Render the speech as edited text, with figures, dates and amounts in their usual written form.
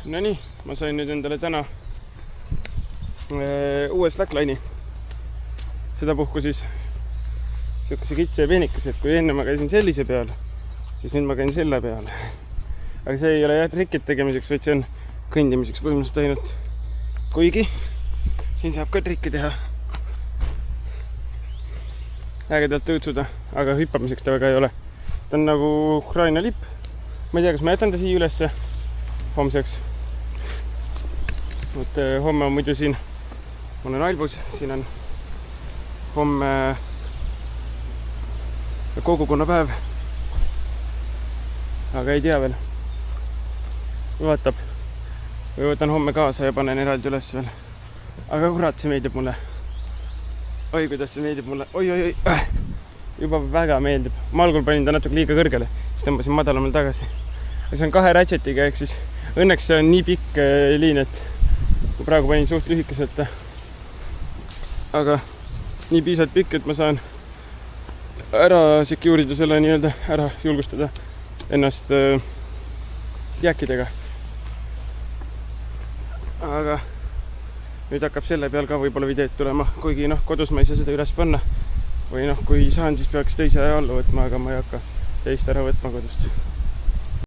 No nii, ma sain nüüd endale täna uue slackline'i. Sedapuhku siis siukese kitse ja peenikese, et kui enne ma käisin sellise peal, siis nüüd ma käin selle peal. Aga see ei ole trikid tegemiseks, vaid see on kõndimiseks põhimõtteliselt ainult. Kuigi siin saab ka trikki teha. Ägedalt tõutsuda, aga hüppamiseks ta väga ei ole. Ta on nagu Ukraina lipp. Ma ei tea, kas ma jätan ta siia ülesse homseks. Homme on muidu siin, ma olen Albus, siin on homme kogukonnapäev. Aga ei tea veel. Vaatab. Või võtan homme kaasa ja panen eraldi üles veel. Aga kurat, see meeldib mulle. Oi, kuidas see meeldib mulle. Oi. Juba väga meeldib. Ma algul panin ta natuke liiga kõrgele, siis tõmbasin madalamale tagasi. See on 2 ratchetiga, ehk siis õnneks see on nii pikk liin, et ma praegu panin suht lühikeselt. Aga nii piisavalt pikk, et ma saan ära securida selle nii-öelda, ära julgustada ennast jääkidega. Aga nüüd hakkab selle peal ka võib-olla videod tulema, kuigi kodus ma ei saa seda üles panna. Või kui saan, siis peaks teise alla võtma, aga ma ei hakka teist ära võtma kodust.